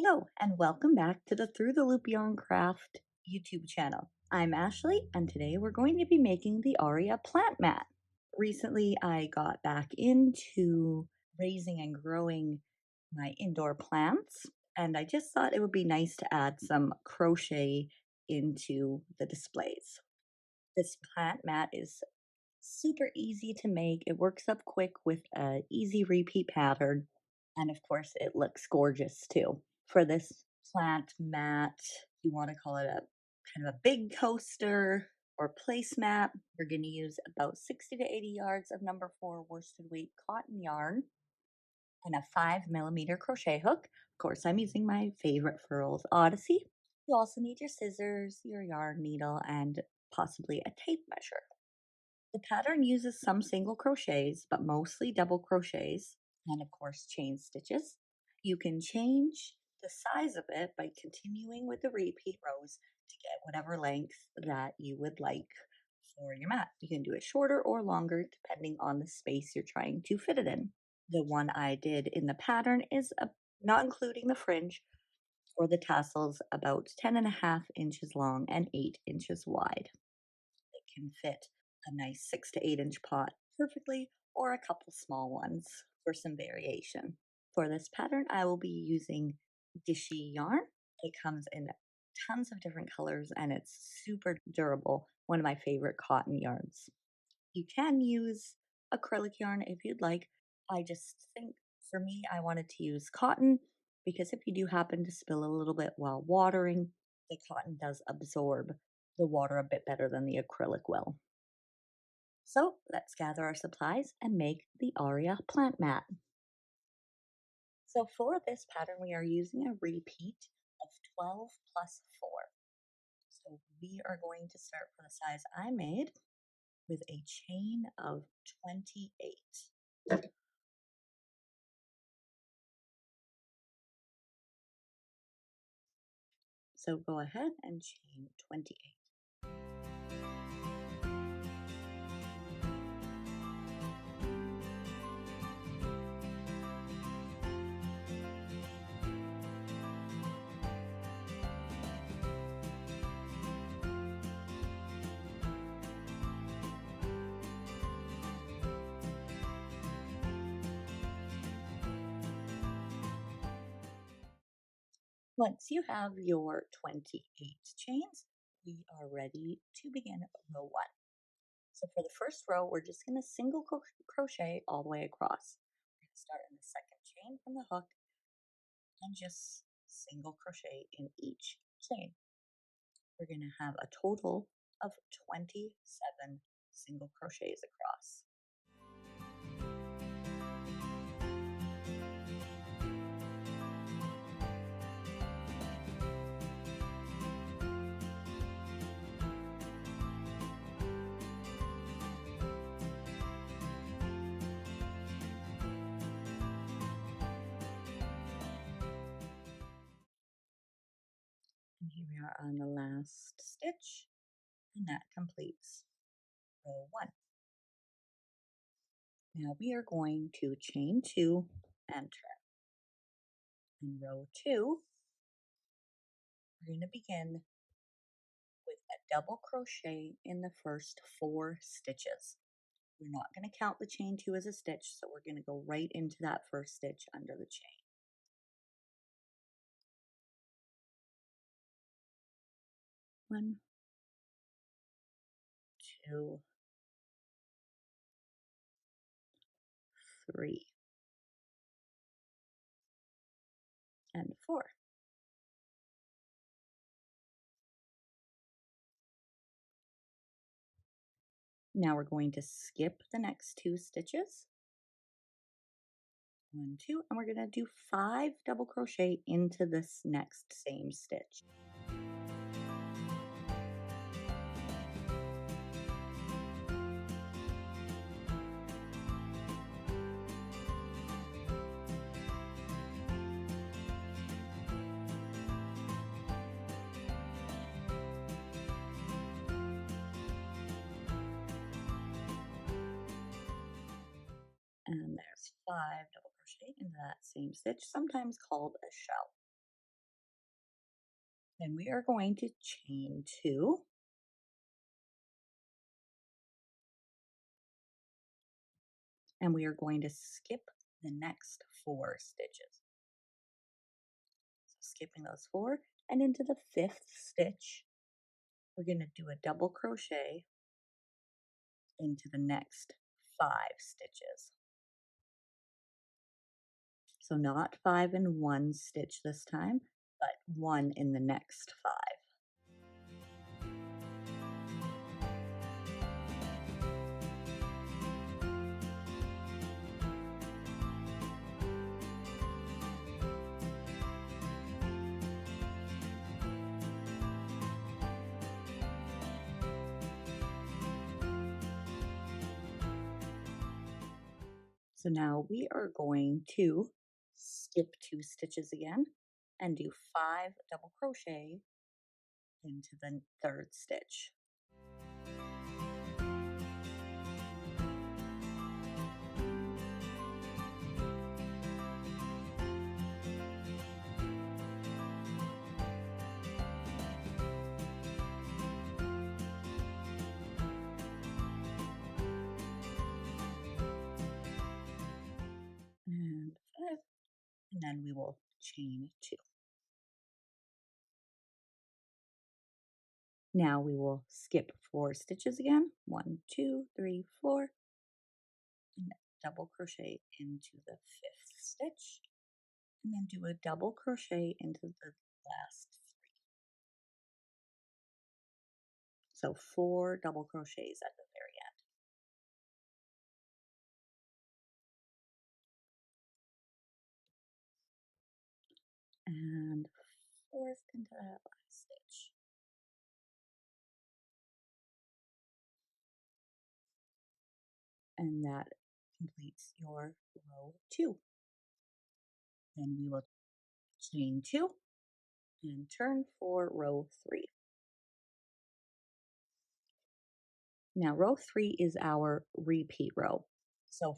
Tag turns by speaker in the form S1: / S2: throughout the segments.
S1: Hello, and welcome back to the Through the Loop Yarn Craft YouTube channel. I'm Ashley, and today we're going to be making the Aurea Plant Mat. Recently, I got back into raising and growing my indoor plants, and I just thought it would be nice to add some crochet into the displays. This plant mat is super easy to make. It works up quick with an easy repeat pattern. And of course, it looks gorgeous too. For this plant mat, you want to call it a kind of a big coaster or placemat. We're going to use about 60 to 80 yards of number 4 worsted weight cotton yarn and a 5mm crochet hook. Of course, I'm using my favorite Furls Odyssey. You also need your scissors, your yarn needle, and possibly a tape measure. The pattern uses some single crochets, but mostly double crochets, and of course chain stitches. You can change the size of it by continuing with the repeat rows to get whatever length that you would like for your mat. You can do it shorter or longer depending on the space you're trying to fit it in. The one I did in the pattern is not including the fringe or the tassels, about 10.5 inches long and 8 inches wide. It can fit a nice 6 to 8 inch pot perfectly, or a couple small ones for some variation. For this pattern, I will be using Dishy yarn. It comes in tons of different colors and it's super durable. One of my favorite cotton yarns. You can use acrylic yarn if you'd like. I just think for me, I wanted to use cotton because if you do happen to spill a little bit while watering, the cotton does absorb the water a bit better than the acrylic will. So let's gather our supplies and make the Aurea Plant Mat. So for this pattern, we are using a repeat of 12 plus 4. So we are going to start for the size I made with a chain of 28. So go ahead and chain 28. Once you have your 28 chains, we are ready to begin row 1. So for the first row, we're just going to single crochet all the way across. We're going to start in the second chain from the hook and just single crochet in each chain. We're going to have a total of 27 single crochets across. And here we are on the last stitch, and that completes row 1. Now we are going to chain 2 and turn. In row 2, we're going to begin with a double crochet in the first 4 stitches. We're not going to count the chain 2 as a stitch, so we're going to go right into that first stitch under the chain. 1, 2, 3, and 4. Now we're going to skip the next 2 stitches. 1, 2, and we're going to do 5 double crochet into this next same stitch. And there's 5 double crochet into that same stitch, sometimes called a shell. Then we are going to chain 2, and we are going to skip the next 4 stitches. So skipping those 4, and into the 5th stitch, we're going to do a double crochet into the next 5 stitches. So not 5 in one stitch this time, but 1 in the next 5. So now we are going to skip 2 stitches again and do 5 double crochet into the 3rd stitch. And 5, and then we will chain 2. Now we will skip 4 stitches again, 1, 2, 3, 4, and double crochet into the 5th stitch, and then do a double crochet into the last 3. So 4 double crochets at the very end. And 4th into that last stitch. And that completes your row 2. Then we will chain 2 and turn for row 3. Now row 3 is our repeat row. So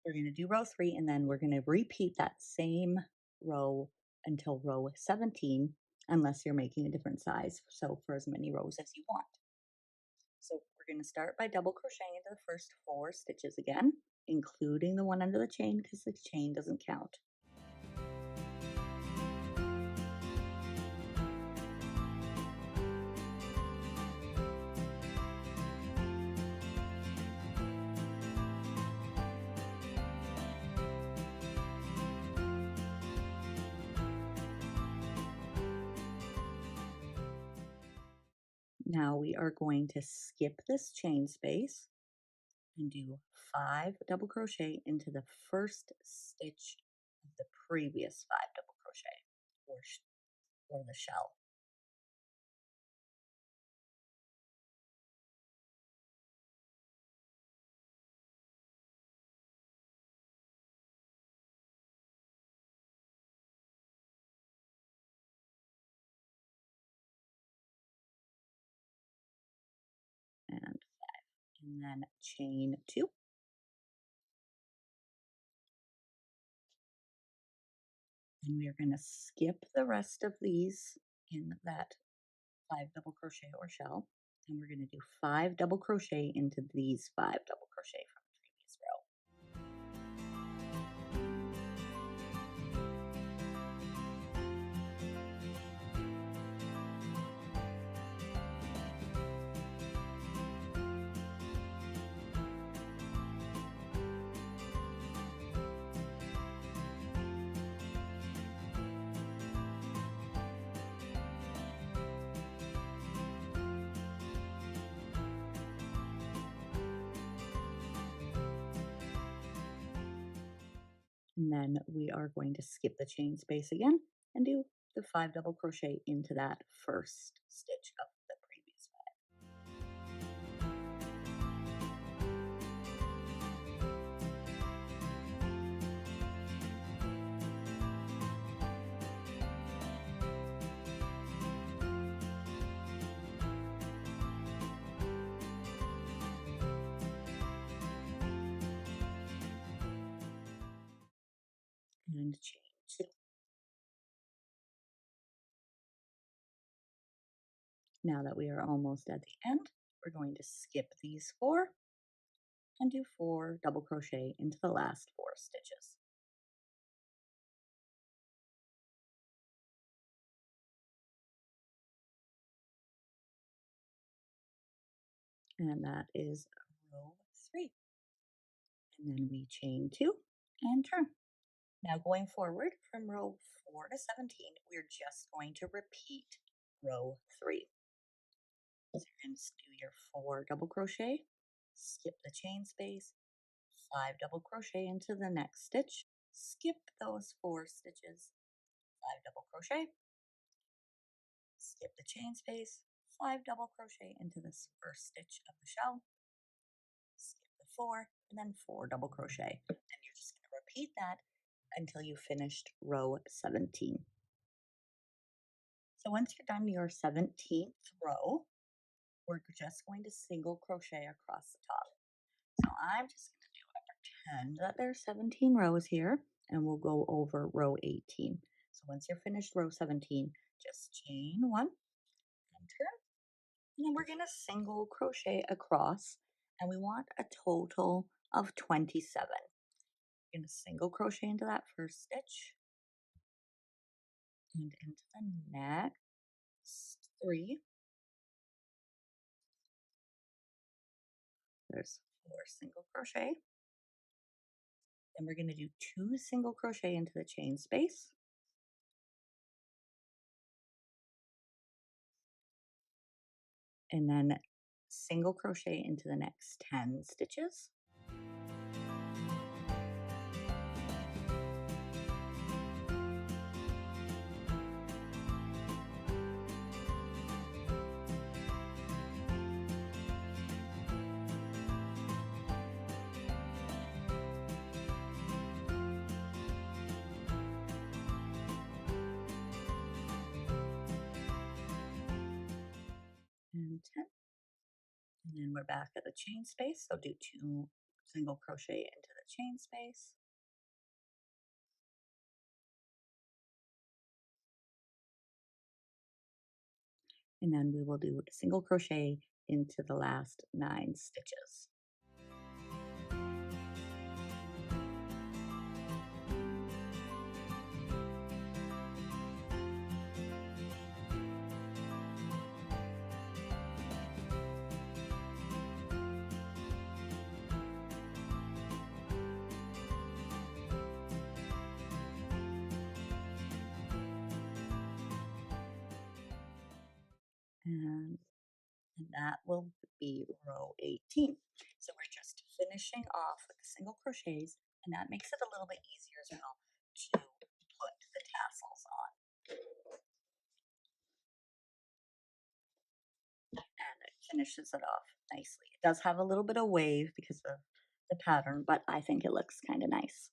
S1: we're going to do row 3 and then we're going to repeat that same row until row 17 unless you're making a different size. So for as many rows as you want. So we're going to start by double crocheting into the first 4 stitches again, including the one under the chain because the chain doesn't count. Now we are going to skip this chain space and do 5 double crochet into the first stitch of the previous 5 double crochet or the shell. And 5, and then chain 2. And we are going to skip the rest of these in that 5 double crochet or shell, and we're going to do 5 double crochet into these 5 double crochet from the previous row. And then we are going to skip the chain space again and do the 5 double crochet into that first stitch of the previous 5. And chain 2. Now that we are almost at the end, we're going to skip these 4 and do 4 double crochet into the last 4 stitches. And that is row 3. And then we chain 2 and turn. Now going forward from row 4 to 17, we're just going to repeat row 3. So you're going to do your 4 double crochet, skip the chain space, 5 double crochet into the next stitch, skip those 4 stitches, 5 double crochet, skip the chain space, 5 double crochet into this first stitch of the shell, skip the 4, and then 4 double crochet. And you're just going to repeat that until you finished row 17. So once you're done your 17th row, we're just going to single crochet across the top. So I'm just going to do a pretend that there's 17 rows here, and we'll go over row 18. So once you're finished row 17, just chain 1 and turn, and then we're going to single crochet across, and we want a total of 27. You're going to single crochet into that first stitch and into the next 3. There's 4 single crochet. Then we're going to do 2 single crochet into the chain space. And then single crochet into the next 10 stitches. And 10. And then we're back at the chain space. So do 2 single crochet into the chain space. And then we will do a single crochet into the last 9 stitches. And that will be row 18. So we're just finishing off with the single crochets, and that makes it a little bit easier as well to put the tassels on. And it finishes it off nicely. It does have a little bit of wave because of the pattern, but I think it looks kind of nice.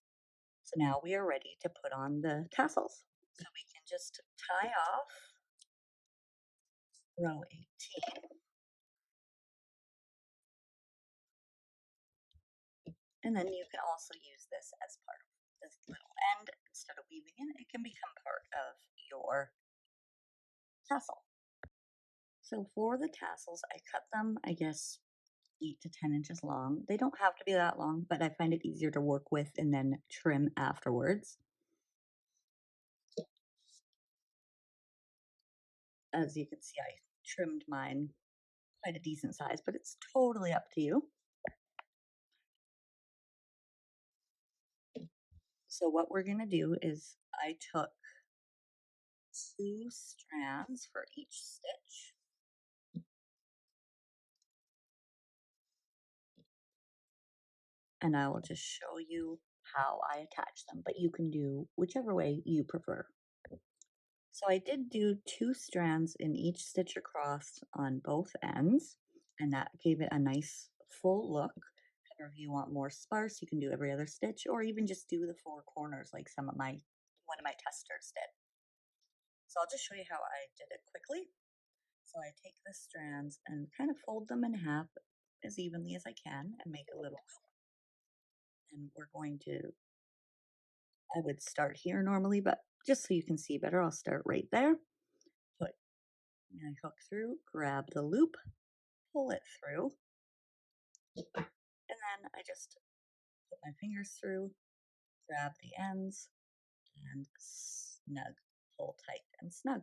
S1: So now we are ready to put on the tassels. So we can just tie off row 18. And then you can also use this as part of this little end. Instead of weaving in, it can become part of your tassel. So for the tassels, I cut them, I guess, 8 to 10 inches long. They don't have to be that long, but I find it easier to work with and then trim afterwards. As you can see, I trimmed mine quite a decent size, but it's totally up to you. So what we're going to do is I took 2 strands for each stitch. And I will just show you how I attach them, but you can do whichever way you prefer. So I did do 2 strands in each stitch across on both ends, and that gave it a nice full look. However, if you want more sparse, you can do every other stitch, or even just do the 4 corners like one of my testers did. So I'll just show you how I did it quickly. So I take the strands and kind of fold them in half as evenly as I can and make a little loop. And we're going to, I would start here normally, but just so you can see better, I'll start right there. Put And I hook through, grab the loop, pull it through, and then I just put my fingers through, grab the ends, and snug, pull tight and snug.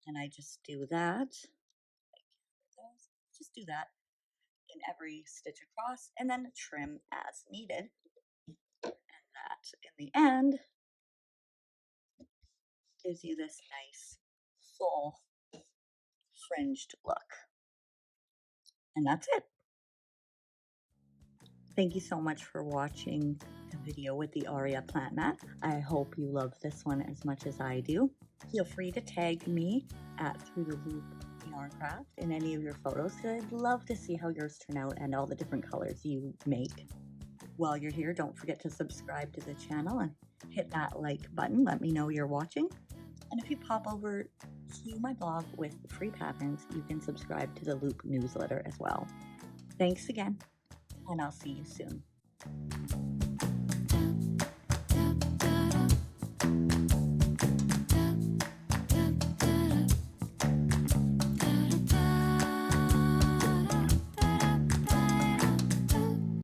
S1: And I just do that. Just do that in every stitch across, and then trim as needed. And that, in the end, gives you this nice full fringed look. And that's it. Thank you so much for watching the video with the Aurea Plant Mat. I hope you love this one as much as I do. Feel free to tag me at Through the Loop Yarn Craft in any of your photos, because I'd love to see how yours turn out and all the different colors you make. While you're here, don't forget to subscribe to the channel and hit that like button. Let me know you're watching. And if you pop over to my blog with free patterns, you can subscribe to the Loop newsletter as well. Thanks again, and I'll see you soon.